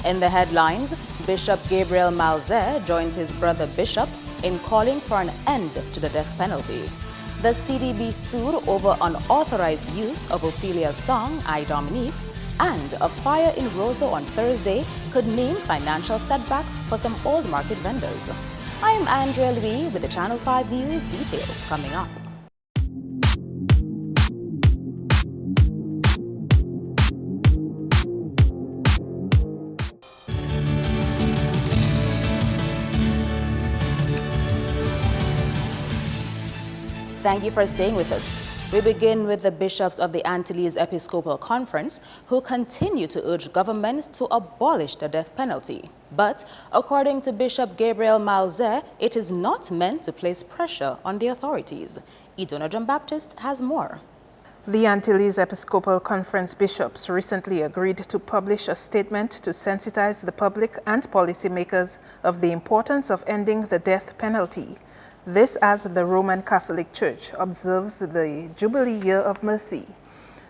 In the headlines, Bishop Gabriel Malze joins his brother bishops in calling for an end to the death penalty. The CDB sued over unauthorized use of Ophelia's song, I, Dominic, and a fire in Roseau on Thursday could mean financial setbacks for some old market vendors. I am Andrea Louis with the Channel 5 News. Details coming up. Thank you for staying with us. We begin with the bishops of the Antilles Episcopal Conference who continue to urge governments to abolish the death penalty. But according to Bishop Gabriel Malze, it is not meant to place pressure on the authorities. Idona John-Baptist has more. The Antilles Episcopal Conference bishops recently agreed to publish a statement to sensitize the public and policymakers of the importance of ending the death penalty. This as the Roman Catholic Church observes the Jubilee Year of Mercy.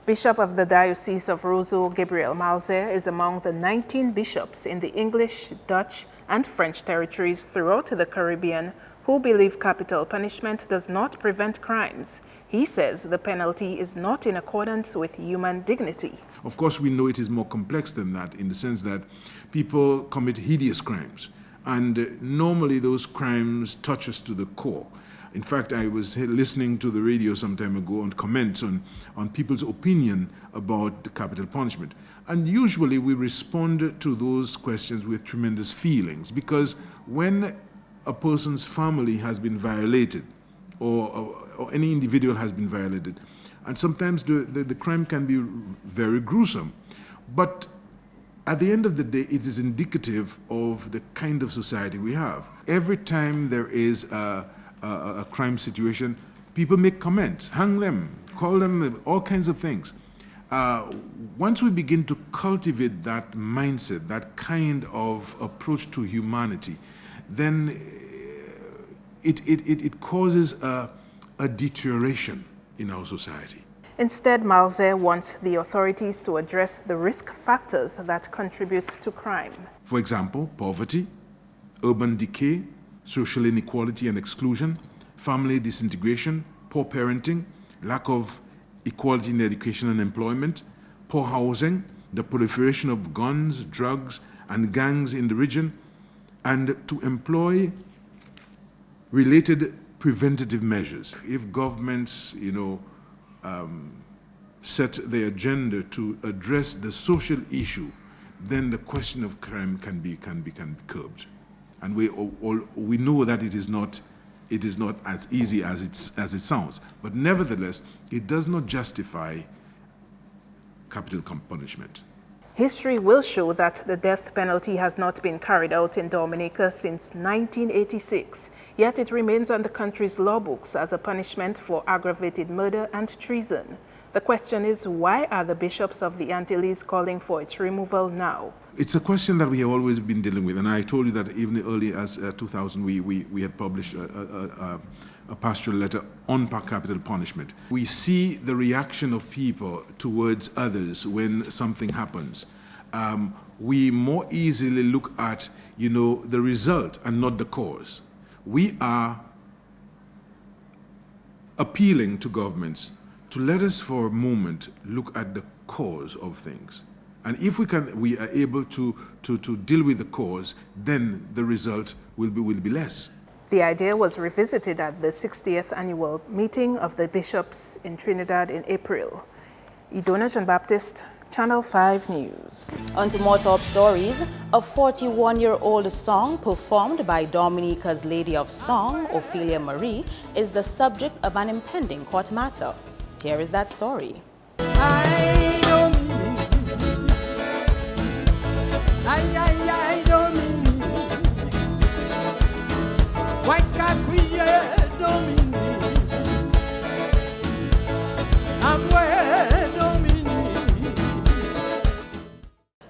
Bishop of the Diocese of Roseau, Gabriel Malze, is among the 19 bishops in the English, Dutch, and French territories throughout the Caribbean who believe capital punishment does not prevent crimes. He says the penalty is not in accordance with human dignity. Of course, we know it is more complex than that in the sense that people commit hideous crimes. And normally those crimes touch us to the core. In fact, I was listening to the radio some time ago on comments on people's opinion about the capital punishment. And usually we respond to those questions with tremendous feelings, because when a person's family has been violated or any individual has been violated, and sometimes the crime can be very gruesome, but at the end of the day, it is indicative of the kind of society we have. Every time there is a crime situation, people make comments, hang them, call them, all kinds of things. Once we begin to cultivate that mindset, that kind of approach to humanity, then it causes a deterioration in our society. Instead, Malze wants the authorities to address the risk factors that contribute to crime. For example, poverty, urban decay, social inequality and exclusion, family disintegration, poor parenting, lack of equality in education and employment, poor housing, the proliferation of guns, drugs, and gangs in the region, and to employ related preventative measures. If governments, set the agenda to address the social issue, then the question of crime can be curbed. And we know that it is not as easy as it sounds, but nevertheless, it does not justify capital punishment. History will show that the death penalty has not been carried out in Dominica since 1986, yet it remains on the country's law books as a punishment for aggravated murder and treason. The question is, why are the bishops of the Antilles calling for its removal now? It's a question that we have always been dealing with, and I told you that even early as 2000 we had published a pastoral letter on capital punishment. We see the reaction of people towards others when something happens. We more easily look at, the result and not the cause. We are appealing to governments to let us for a moment look at the cause of things. And if we are able to deal with the cause, then the result will be less. The idea was revisited at the 60th annual meeting of the bishops in Trinidad in April. Idona John-Baptist, Channel 5 News. On to more top stories. A 41-year-old song performed by Dominica's Lady of Song, Ophelia Marie, is the subject of an impending court matter. Here is that story.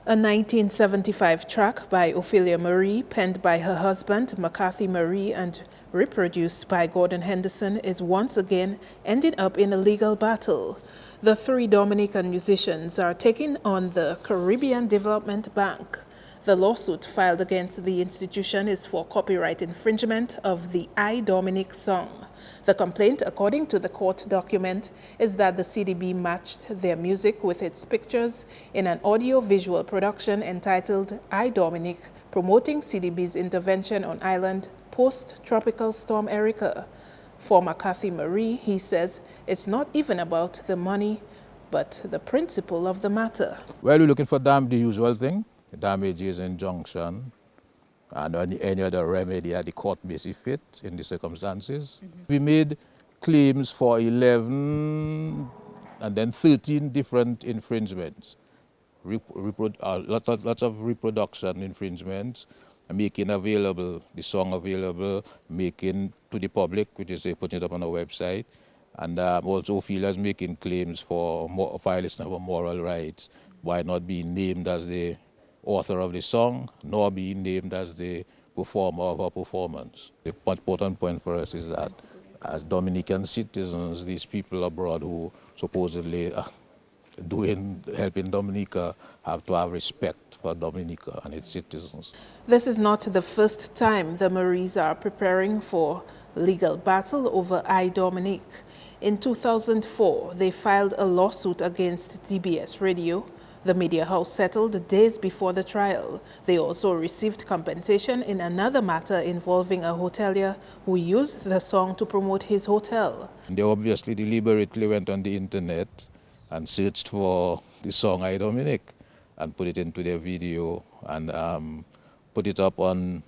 A A 1975 track by Ophelia Marie, penned by her husband, McCarthy Marie, and reproduced by Gordon Henderson, is once again ending up in a legal battle. The three Dominican musicians are taking on the Caribbean Development Bank. The lawsuit filed against the institution is for copyright infringement of the I, Dominic song. The complaint, according to the court document, is that the CDB matched their music with its pictures in an audio-visual production entitled I, Dominic, promoting CDB's intervention on island post-tropical storm Erica. For McCarthy Marie, he says it's not even about the money, but the principle of the matter. Well, we're looking for the usual thing, damages, injunction, and any other remedy that the court may see fit in the circumstances. We made claims for 11 and then 13 different infringements. Lots of reproduction infringements, making available, the song available, making to the public, which is putting it up on our website, and also Ophelia's making claims for violation of our moral rights by not being named as the author of the song, nor being named as the performer of our performance. The important point for us is that as Dominican citizens, these people abroad who supposedly are helping Dominica have to have respect for Dominica and its citizens. This is not the first time the Maries are preparing for legal battle over I, Dominic. In 2004, they filed a lawsuit against DBS Radio. The media house settled days before the trial. They also received compensation in another matter involving a hotelier who used the song to promote his hotel. They obviously deliberately went on the internet and searched for the song I, Dominic and put it into their video and put it up on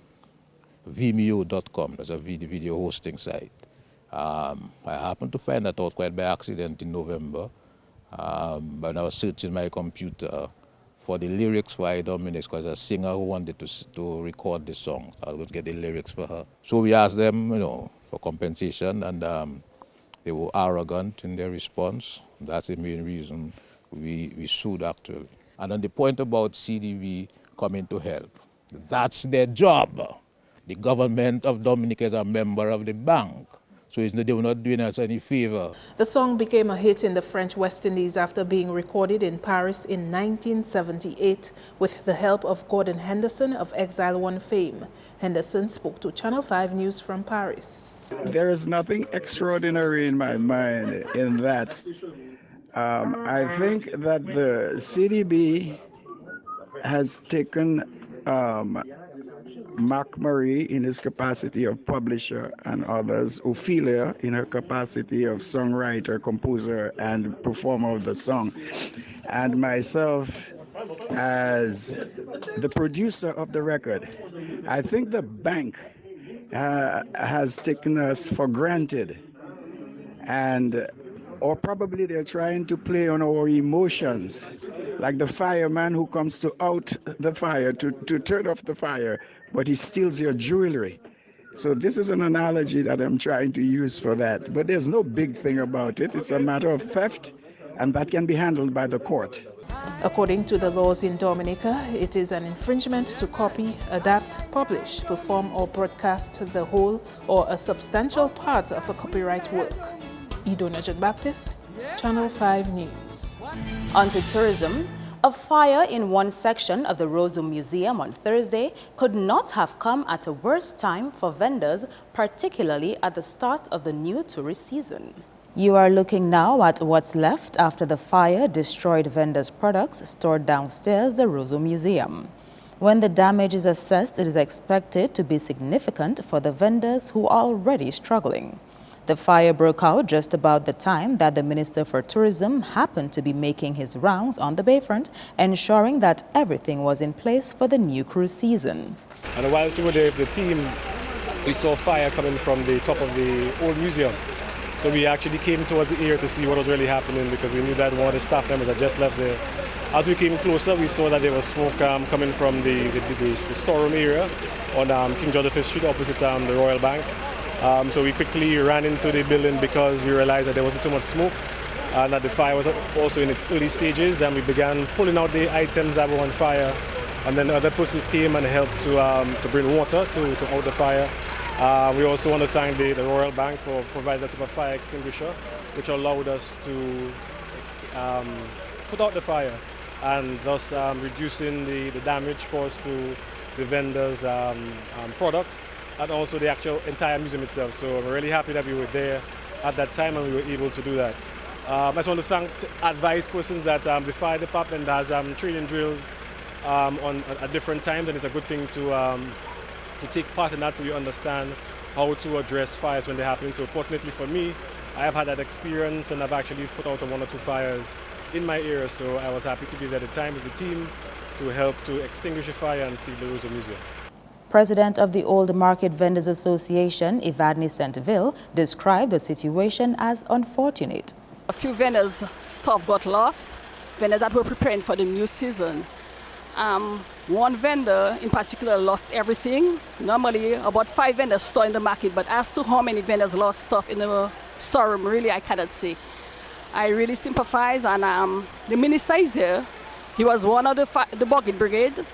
Vimeo.com. That's a video hosting site. I happened to find that out quite by accident in November. But I was searching my computer for the lyrics for I, Dominic, because a singer who wanted to record the song. I was going to get the lyrics for her. So we asked them, for compensation, and they were arrogant in their response. That's the main reason we sued, actually. And on the point about CDB coming to help, that's their job. The government of Dominica is a member of the bank. So they were not doing us any favor. The song became a hit in the French West Indies after being recorded in Paris in 1978 with the help of Gordon Henderson of Exile One fame. Henderson spoke to Channel 5 News from Paris. There is nothing extraordinary in my mind in that. I think that the CDB has taken Mark Murray in his capacity of publisher and others, Ophelia in her capacity of songwriter, composer, and performer of the song, and myself as the producer of the record. I think the bank has taken us for granted, or probably they're trying to play on our emotions, like the fireman who comes to out the fire, to turn off the fire, but he steals your jewelry. So this is an analogy that I'm trying to use for that. But there's no big thing about it. It's a matter of theft, and that can be handled by the court. According to the laws in Dominica, it is an infringement to copy, adapt, publish, perform, or broadcast the whole or a substantial part of a copyright work. Ido Najat Baptist, Channel 5 News. On to tourism. A fire in one section of the Rosum Museum on Thursday could not have come at a worse time for vendors, particularly at the start of the new tourist season. You are looking now at what's left after the fire destroyed vendors' products stored downstairs the Rosum Museum. When the damage is assessed, it is expected to be significant for the vendors who are already struggling. The fire broke out just about the time that the Minister for Tourism happened to be making his rounds on the bayfront, ensuring that everything was in place for the new cruise season. And whilst we were there with the team, we saw fire coming from the top of the old museum. So we actually came towards the area to see what was really happening, because we knew that one of the staff members had just left there. As we came closer, we saw that there was smoke coming from the storeroom area on King George V Street opposite the Royal Bank. So we quickly ran into the building because we realized that there wasn't too much smoke. and that the fire was also in its early stages, and we began pulling out the items that were on fire, and then other persons came and helped to bring water to out the fire. We also want to thank the Royal Bank for providing us with a fire extinguisher, which allowed us to put out the fire and thus reducing the damage caused to the vendors' products and also the actual entire museum itself. So we're really happy that we were there at that time and we were able to do that. I just want to advise persons that the fire department has training drills at different times, and it's a good thing to take part in that so we understand how to address fires when they happen. So fortunately for me, I have had that experience and I've actually put out 1 or 2 fires in my area, so I was happy to be there at the time with the team to help to extinguish a fire and save the Rosa Museum. President of the Old Market Vendors Association, Evadne Centeville, described the situation as unfortunate. A few vendors' stuff got lost, vendors that were preparing for the new season. One vendor in particular lost everything. Normally about 5 vendors store in the market, but as to how many vendors lost stuff in the storeroom, really I cannot say. I really sympathize, and the minister is here. He was one of the bucket brigade,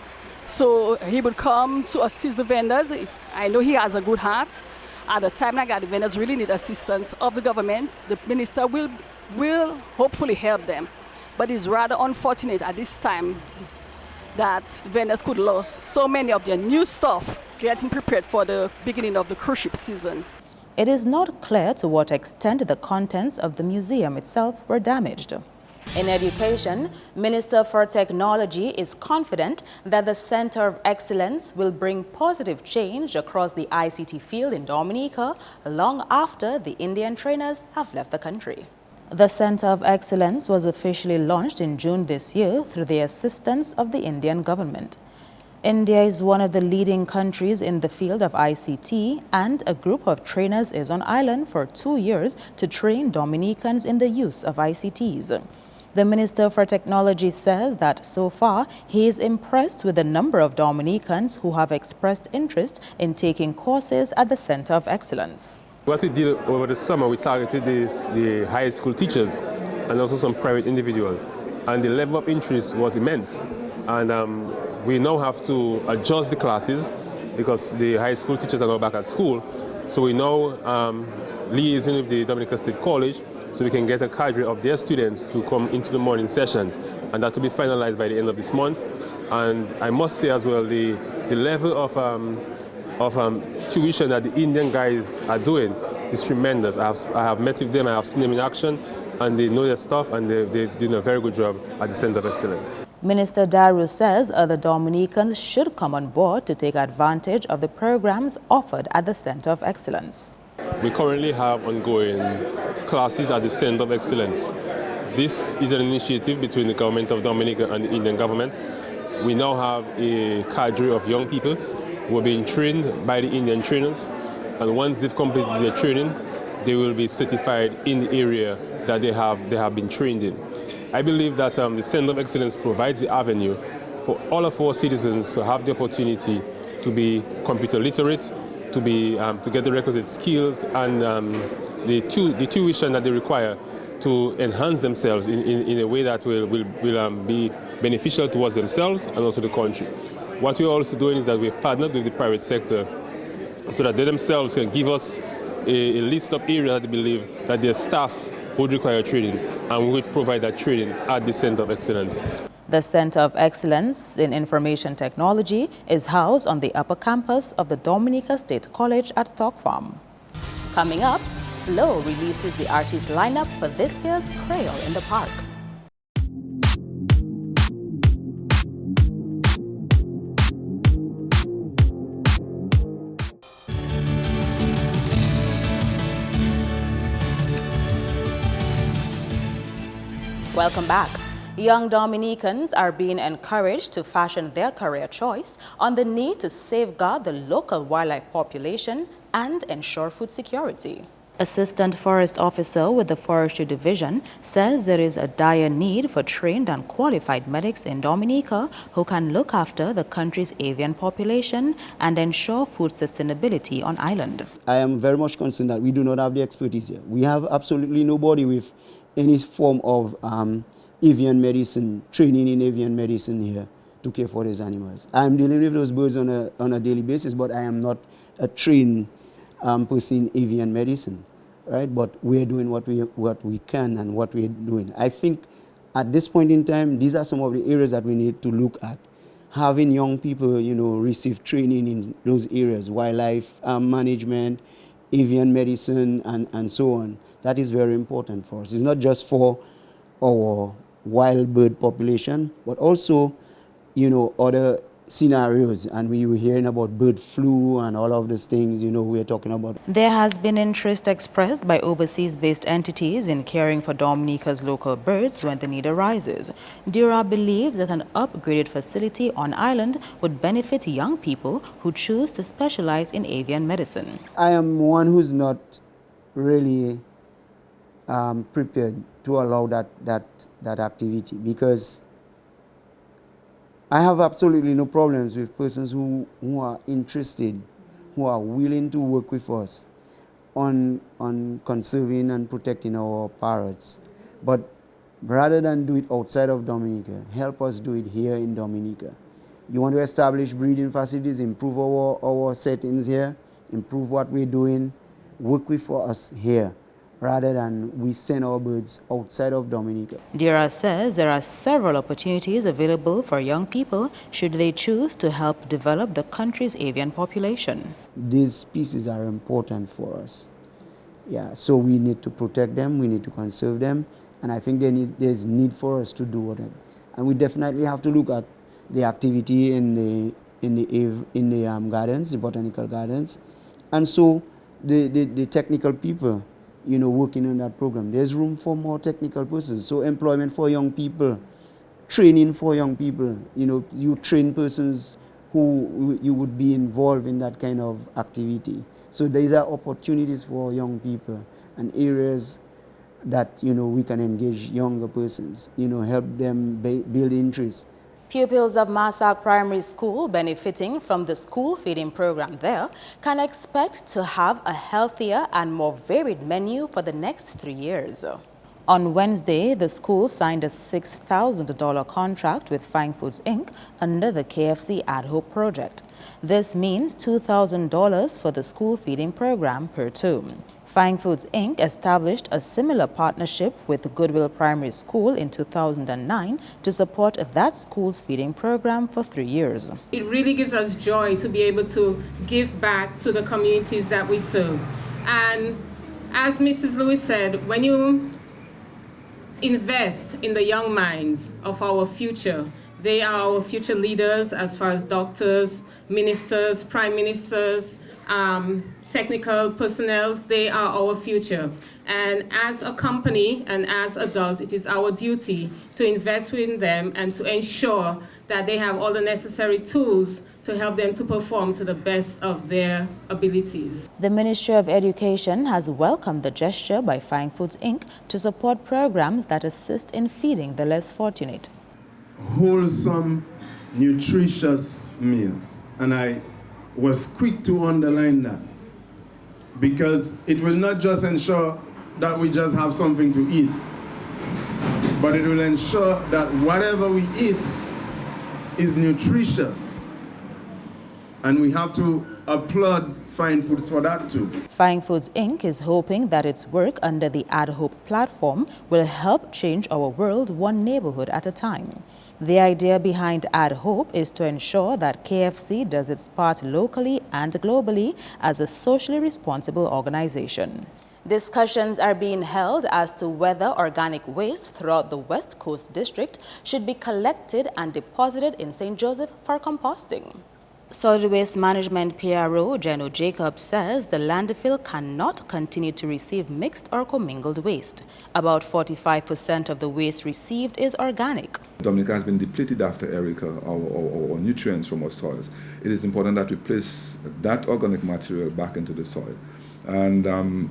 so he would come to assist the vendors. I know he has a good heart. At the time like that, the vendors really need assistance of the government. The minister will hopefully help them, but it's rather unfortunate at this time that vendors could lose so many of their new stuff getting prepared for the beginning of the cruise ship season. It is not clear to what extent the contents of the museum itself were damaged. In education, Minister for Technology is confident that the Center of Excellence will bring positive change across the ICT field in Dominica long after the Indian trainers have left the country. The Center of Excellence was officially launched in June this year through the assistance of the Indian government. India is one of the leading countries in the field of ICT, and a group of trainers is on island for 2 years to train Dominicans in the use of ICTs. The Minister for Technology says that so far he is impressed with the number of Dominicans who have expressed interest in taking courses at the Center of Excellence. What we did over the summer, we targeted the high school teachers and also some private individuals, and the level of interest was immense. And we now have to adjust the classes because the high school teachers are now back at school. So we now liaising with the Dominic State College so we can get a cadre of their students to come into the morning sessions, and that will be finalized by the end of this month. And I must say as well, the level of tuition that the Indian guys are doing is tremendous. I have met with them, I have seen them in action, and they know their stuff, and they're doing a very good job at the Center of Excellence. Minister Daru says other Dominicans should come on board to take advantage of the programs offered at the Center of Excellence. We currently have ongoing classes at the Center of Excellence. This is an initiative between the government of Dominica and the Indian government. We now have a cadre of young people who are being trained by the Indian trainers, and once they've completed their training, they will be certified in the area that they have been trained in. I believe that the Center of Excellence provides the avenue for all of our citizens to have the opportunity to be computer literate, to get the requisite skills and the tuition that they require to enhance themselves in a way that will be beneficial towards themselves and also the country. What we're also doing is that we've partnered with the private sector so that they themselves can give us a list of areas that they believe that their staff would require training, and we would provide that training at the Center of Excellence. The Center of Excellence in Information Technology is housed on the upper campus of the Dominica State College at Stock Farm. Coming up, Flo releases the artist lineup for this year's Creole in the Park. Welcome back. Young Dominicans are being encouraged to fashion their career choice on the need to safeguard the local wildlife population and ensure food security. Assistant Forest Officer with the Forestry Division says there is a dire need for trained and qualified medics in Dominica who can look after the country's avian population and ensure food sustainability on island. I am very much concerned that we do not have the expertise here. We have absolutely nobody with any form of avian medicine, training in avian medicine here to care for these animals. I'm dealing with those birds on a daily basis, but I am not a trained person in avian medicine, right? But we're doing what we can and what we're doing. I think at this point in time, these are some of the areas that we need to look at. Having young people, receive training in those areas, wildlife management, avian medicine, and so on. That is very important for us. It's not just for our wild bird population, but also, other scenarios. And we were hearing about bird flu and all of these things, we're talking about. There has been interest expressed by overseas-based entities in caring for Dominica's local birds when the need arises. Dura believes that an upgraded facility on island would benefit young people who choose to specialize in avian medicine. I am one who's not really prepared to allow that activity, because I have absolutely no problems with persons who are interested, who are willing to work with us on conserving and protecting our parrots. But rather than do it outside of Dominica, help us do it here in Dominica. You want to establish breeding facilities, improve our settings here, improve what we're doing, work with us here, rather than we send our birds outside of Dominica. Dira says there are several opportunities available for young people should they choose to help develop the country's avian population. These species are important for us. Yeah, so we need to protect them, we need to conserve them, and I think there's need for us to do whatever. And we definitely have to look at the activity in the gardens, the botanical gardens, and so the technical people, working on that program. There's room for more technical persons. So employment for young people, training for young people. You train persons who you would be involved in that kind of activity. So these are opportunities for young people and areas that, we can engage younger persons, help them build interest. Pupils of Massac Primary School benefiting from the school feeding program there can expect to have a healthier and more varied menu for the next 3 years. On Wednesday, the school signed a $6,000 contract with Fine Foods Inc. under the KFC Add Hope project. This means $2,000 for the school feeding program per term. Fine Foods Inc. established a similar partnership with Goodwill Primary School in 2009 to support that school's feeding program for 3 years. It really gives us joy to be able to give back to the communities that we serve. And as Mrs. Lewis said, when you invest in the young minds of our future, they are our future leaders as far as doctors, ministers, prime ministers, technical personnel, they are our future. And as a company and as adults, it is our duty to invest in them and to ensure that they have all the necessary tools to help them to perform to the best of their abilities. The Ministry of Education has welcomed the gesture by Fine Foods Inc. to support programs that assist in feeding the less fortunate. Wholesome, nutritious meals. And I was quick to underline that, because it will not just ensure that we just have something to eat, but it will ensure that whatever we eat is nutritious. And we have to applaud Fine Foods for that too. Fine Foods Inc. is hoping that its work under the Add Hope platform will help change our world one neighborhood at a time. The idea behind Add Hope is to ensure that KFC does its part locally and globally as a socially responsible organization. Discussions are being held as to whether organic waste throughout the West Coast District should be collected and deposited in St. Joseph for composting. Solid Waste Management PRO Geno Jacobs says the landfill cannot continue to receive mixed or commingled waste. About 45% of the waste received is organic. Dominica has been depleted after Erica, our nutrients from our soils. It is important that we place that organic material back into the soil. And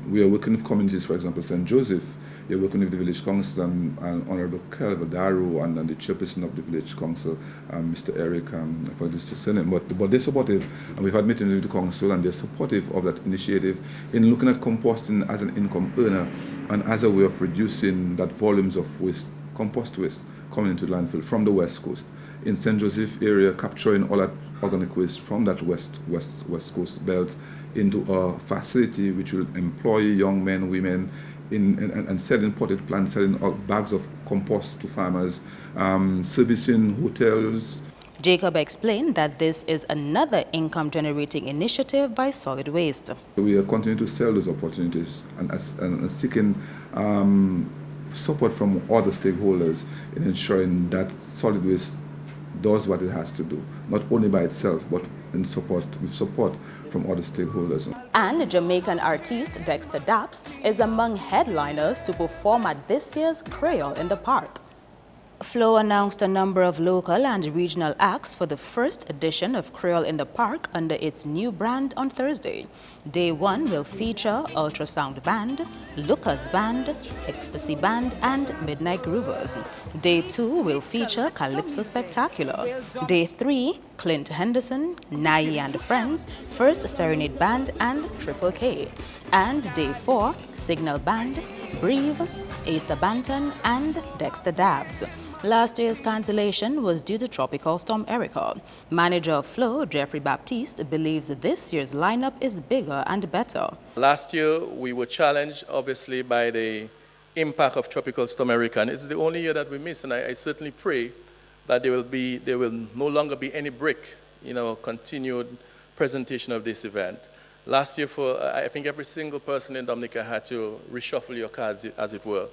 we are working with communities, for example, St. Joseph, You're working with the village council and Honorable Kelvin Daru and the chairperson of the village council, Mr. Eric, for this to send him. But they're supportive, and we've had meetings with the council, and they're supportive of that initiative in looking at composting as an income earner and as a way of reducing that volumes of waste, compost waste, coming into the landfill from the west coast. In St. Joseph area, capturing all that organic waste from that west coast belt into a facility which will employ young men, women, and selling potted plants, selling bags of compost to farmers, servicing hotels. Jacob explained that this is another income-generating initiative by Solid Waste. We are continuing to sell those opportunities and seeking support from other stakeholders in ensuring that Solid Waste does what it has to do, not only by itself, but with support from other stakeholders. And Jamaican artist Dexter Daps is among headliners to perform at this year's Creole in the Park. Flo announced a number of local and regional acts for the first edition of Creole in the Park under its new brand on Thursday. Day 1 will feature Ultrasound Band, Lucas Band, Ecstasy Band, and Midnight Groovers. Day 2 will feature Calypso Spectacular. Day 3, Clint Henderson, Nai and Friends, First Serenade Band, and Triple K. And Day 4, Signal Band, Breathe, Asa Banton, and Dexter Dabbs. Last year's cancellation was due to Tropical Storm Erica. Manager of Flo, Jeffrey Baptiste, believes this year's lineup is bigger and better. Last year, we were challenged, obviously, by the impact of Tropical Storm Erica. And it's the only year that we missed, and I certainly pray that there will no longer be any break, continued presentation of this event. Last year, I think every single person in Dominica had to reshuffle your cards, as it were,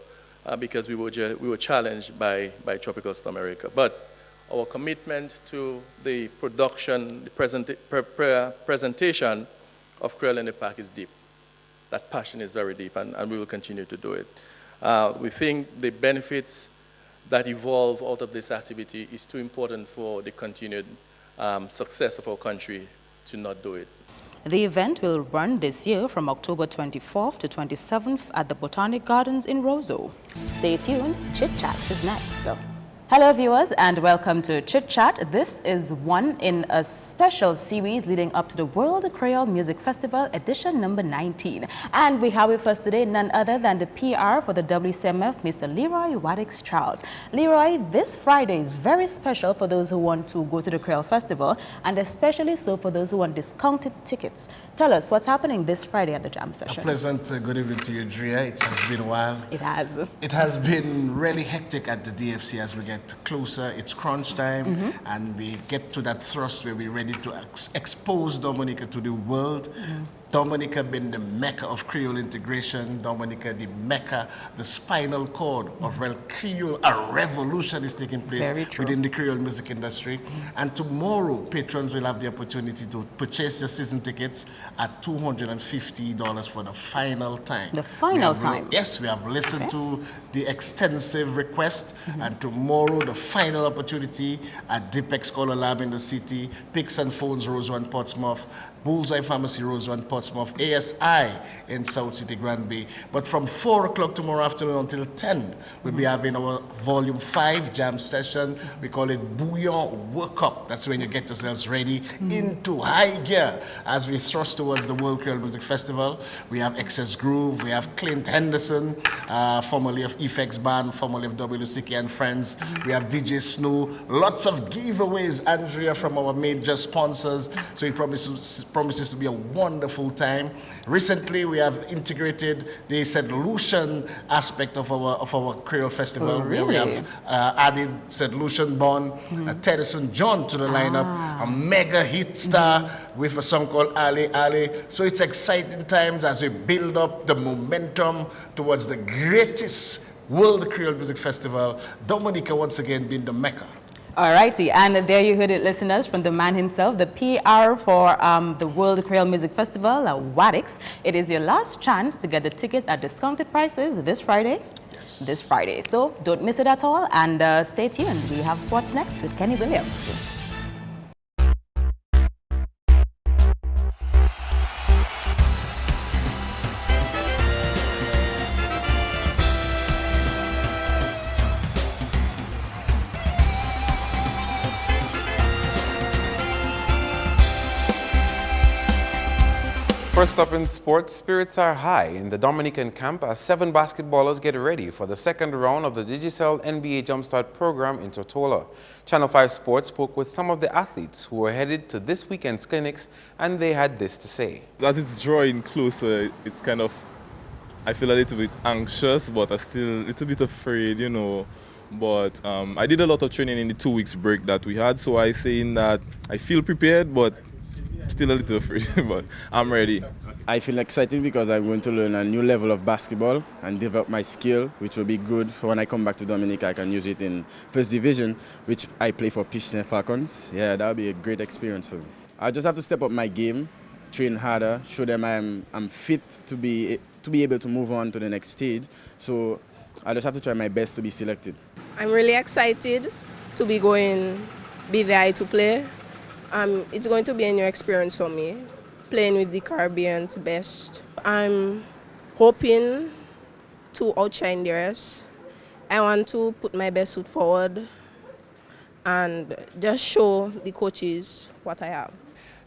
because we were challenged by Tropical Storm Erica. But our commitment to the production, the presentation of Creole in the Park is deep. That passion is very deep, and we will continue to do it. We think the benefits that evolve out of this activity is too important for the continued success of our country to not do it. The event will run this year from October 24th to 27th at the Botanic Gardens in Roseau. Stay tuned, Chit Chat is next. Hello viewers and welcome to Chit Chat. This is one in a special series leading up to the World Creole Music Festival edition number 19. And we have with us today none other than the PR for the WCMF, Mr. Leroy Wadix Charles. Leroy, this Friday is very special for those who want to go to the Creole Festival, and especially so for those who want discounted tickets. Tell us what's happening this Friday at the jam session. A pleasant good evening to you, Drea. It has been a while. It has. It has been really hectic at the DFC as we get closer. It's crunch time, and we get to that thrust where we're ready to expose Dominica to the world. Dominica being the mecca of Creole integration, Dominica the mecca, the spinal cord of real Creole. A revolution is taking place within the Creole music industry. And tomorrow, patrons will have the opportunity to purchase their season tickets at $250 for the final time. The final time? Yes, we have listened to the extensive request, and tomorrow the final opportunity at Dipex Color Lab in the city, Picks and Phones, Roseau and Portsmouth, Bullseye Pharmacy, Roseau and Portsmouth, ASI in South City, Grand Bay. But from 4 o'clock tomorrow afternoon until 10, we'll be having our Volume 5 jam session. We call it Bouillon Work Up. That's when you get yourselves ready into high gear as we thrust towards the World Creole Music Festival. We have Excess Groove, we have Clint Henderson, formerly of Effects Band, formerly of WCK and Friends. We have DJ Snow, lots of giveaways, Andrea, from our major sponsors. So it promises to be a wonderful time. Recently, we have integrated the St. Lucian aspect of our Creole Festival. Oh, really? We have added St. Lucian born Teddyson John to the lineup, a mega hit star with a song called Ali Ali. So it's exciting times as we build up the momentum towards the greatest World Creole Music Festival. Dominica once again being the mecca. All righty, and there you heard it, listeners, from the man himself, the PR for the World Creole Music Festival, Wadix. It is your last chance to get the tickets at discounted prices this Friday. Yes. This Friday. So don't miss it at all, and stay tuned. We have sports next with Kenny Williams. First up in sports, spirits are high in the Dominican camp as 7 basketballers get ready for the second round of the Digicel NBA Jumpstart program in Tortola. Channel 5 Sports spoke with some of the athletes who were headed to this weekend's clinics, and they had this to say. As it's drawing closer, it's kind of, I feel a little bit anxious, but I'm still a little bit afraid, you know. But I did a lot of training in the 2 weeks break that we had, so I saying that I feel prepared, but still a little afraid, but I'm ready. I feel excited because I'm going to learn a new level of basketball and develop my skill, which will be good for when I come back to Dominic. I can use it in First Division, which I play for Piscine Falcons. Yeah, that'll be a great experience for me. I just have to step up my game, train harder, show them I'm fit to be able to move on to the next stage. So I just have to try my best to be selected. I'm really excited to be there to play. It's going to be a new experience for me, playing with the Caribbean's best. I'm hoping to outshine the rest. I want to put my best foot forward and just show the coaches what I have.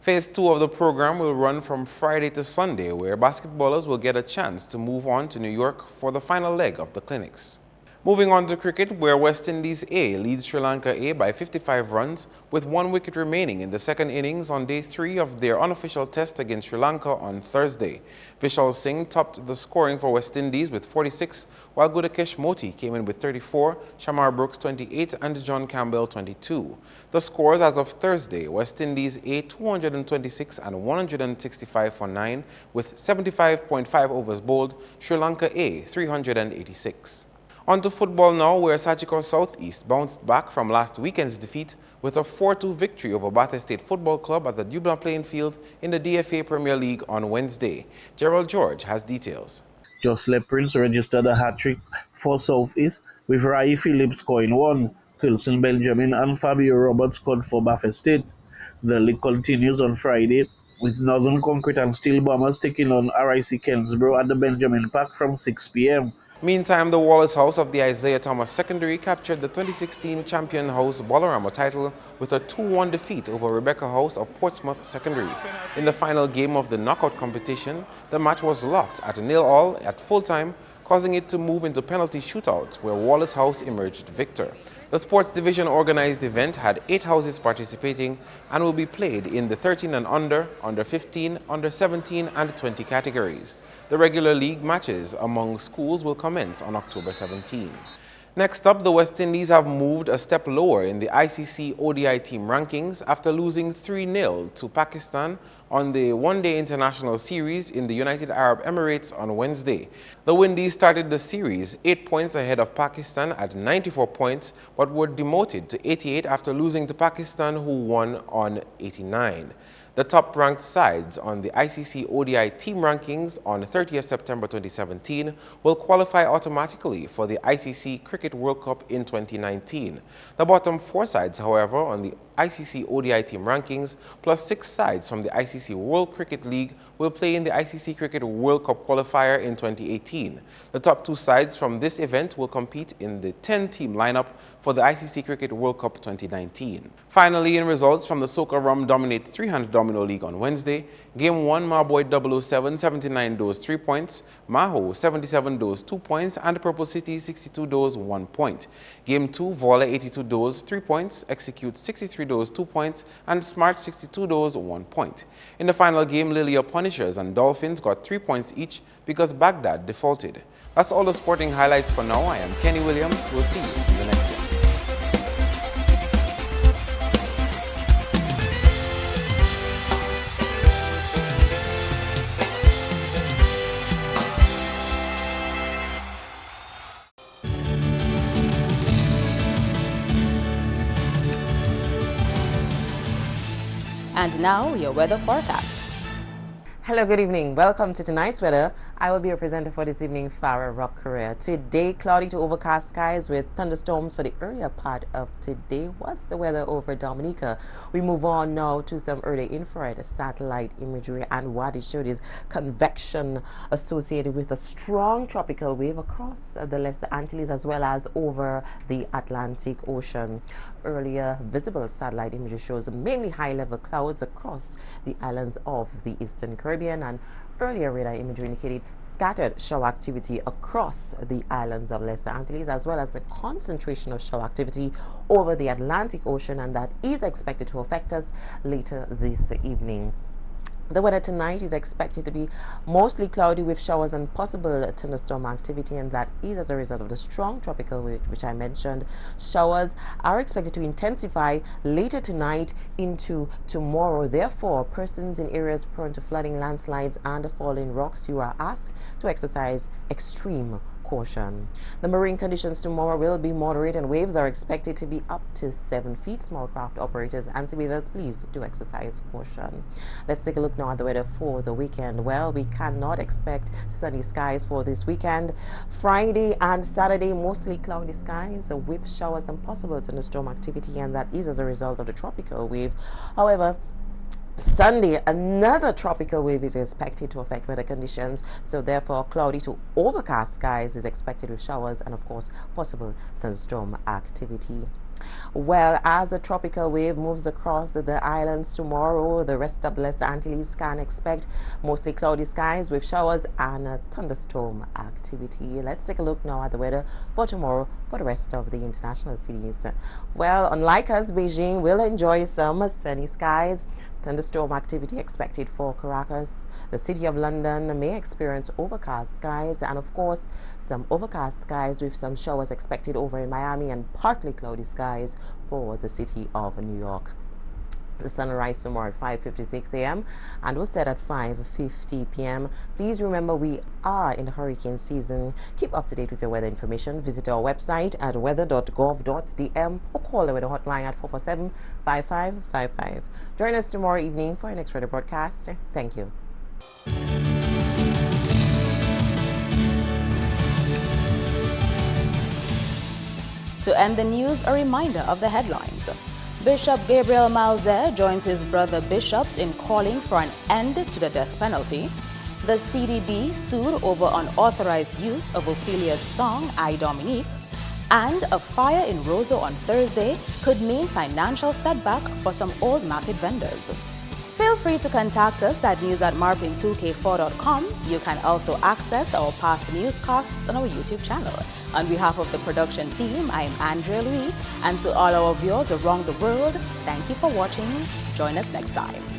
Phase 2 of the program will run from Friday to Sunday, where basketballers will get a chance to move on to New York for the final leg of the clinics. Moving on to cricket, where West Indies A leads Sri Lanka A by 55 runs with 1 wicket remaining in the second innings on day 3 of their unofficial test against Sri Lanka on Thursday. Vishal Singh topped the scoring for West Indies with 46, while Gudakesh Moti came in with 34, Shamar Brooks 28 and John Campbell 22. The scores as of Thursday: West Indies A 226 and 165 for 9 with 75.5 overs bowled, Sri Lanka A 386. On to football now, where Sachiko Southeast bounced back from last weekend's defeat with a 4-2 victory over Bath State Football Club at the Dubna playing field in the DFA Premier League on Wednesday. Gerald George has details. Jocelyn Prince registered a hat-trick for Southeast, with Rai Phillips scoring 1, Kilson Benjamin and Fabio Roberts scored for Bath State. The league continues on Friday, with Northern Concrete and Steel Bombers taking on RIC Kensborough at the Benjamin Park from 6 p.m. Meantime, the Wallace House of the Isaiah Thomas Secondary captured the 2016 Champion House Bollarama title with a 2-1 defeat over Rebecca House of Portsmouth Secondary. In the final game of the knockout competition, the match was locked at 0-0 at full-time, causing it to move into penalty shootouts, where Wallace House emerged victor. The sports division organized event had 8 houses participating and will be played in the 13 and under, under 15, under 17 and 20 categories. The regular league matches among schools will commence on October 17. Next up, the West Indies have moved a step lower in the ICC ODI team rankings after losing 3-0 to Pakistan on the one-day international series in the United Arab Emirates on Wednesday. The Windies started the series 8 points ahead of Pakistan at 94 points, but were demoted to 88 after losing to Pakistan, who won on 89. The top-ranked sides on the ICC ODI team rankings on 30th September 2017 will qualify automatically for the ICC Cricket World Cup in 2019. The bottom 4 sides, however, on the ICC ODI team rankings, plus 6 sides from the ICC World Cricket League, will play in the ICC Cricket World Cup qualifier in 2018. The top 2 sides from this event will compete in the 10-team lineup for the ICC Cricket World Cup 2019. Finally, in results from the Soca Rum Dominate 300 Domino League on Wednesday, Game 1, Marboy 007 79 dose 3 points, Maho 77 dose 2 points, and Purple City 62 dose 1 point. Game 2, Vola 82 dose 3 points, Execute 63 dose 2 points, and Smart 62 dose 1 point. In the final game, Lilia Punishers and Dolphins got 3 points each because Baghdad defaulted. That's all the sporting highlights for now. I am Kenny Williams. We'll see you in the next one. And now, your weather forecast. Hello, good evening. Welcome to tonight's weather. I will be your presenter for this evening, Farah Rock Career. Today, cloudy to overcast skies with thunderstorms for the earlier part of today. What's the weather over Dominica? We move on now to some early infrared satellite imagery and what it showed is convection associated with a strong tropical wave across the Lesser Antilles as well as over the Atlantic Ocean. Earlier visible satellite imagery shows mainly high-level clouds across the islands of the Eastern Caribbean, and earlier radar imagery indicated scattered shower activity across the islands of Lesser Antilles as well as a concentration of shower activity over the Atlantic Ocean, and that is expected to affect us later this evening. The weather tonight is expected to be mostly cloudy with showers and possible thunderstorm activity, and that is as a result of the strong tropical wave which I mentioned. Showers are expected to intensify later tonight into tomorrow. Therefore, persons in areas prone to flooding, landslides, and falling rocks, you are asked to exercise extreme caution. The marine conditions tomorrow will be moderate and waves are expected to be up to 7 feet. Small craft operators and seabeavers, please do exercise caution. Let's take a look now at the weather for the weekend. Well, we cannot expect sunny skies for this weekend. Friday and Saturday, mostly cloudy skies with showers and possible thunderstorm activity, and that is as a result of the tropical wave. However, Sunday, another tropical wave is expected to affect weather conditions, so therefore cloudy to overcast skies is expected with showers and of course possible thunderstorm activity. Well, as the tropical wave moves across the islands tomorrow, the rest of the Lesser Antilles can expect mostly cloudy skies with showers and thunderstorm activity. Let's take a look now at the weather for tomorrow for the rest of the international cities. Well, unlike us, Beijing will enjoy some sunny skies. Thunderstorm activity expected for Caracas. The City of London may experience overcast skies and of course some overcast skies with some showers expected over in Miami and partly cloudy skies for the City of New York. The sun will rise tomorrow at 5:56 a.m. and will set at 5:50 p.m. Please remember we are in hurricane season. Keep up to date with your weather information. Visit our website at weather.gov.dm or call the weather hotline at 447-5555. Join us tomorrow evening for our next weather broadcast. Thank you. To end the news, a reminder of the headlines. Bishop Gabriel Malze joins his brother bishops in calling for an end to the death penalty. The CDB sued over unauthorized use of Ophelia's song, I, Dominic. And a fire in Roseau on Thursday could mean financial setback for some old market vendors. Feel free to contact us at news@marpin2k4.com. You can also access our past newscasts on our YouTube channel. On behalf of the production team, I'm Andrea Louis, and to all our viewers around the world, thank you for watching. Join us next time.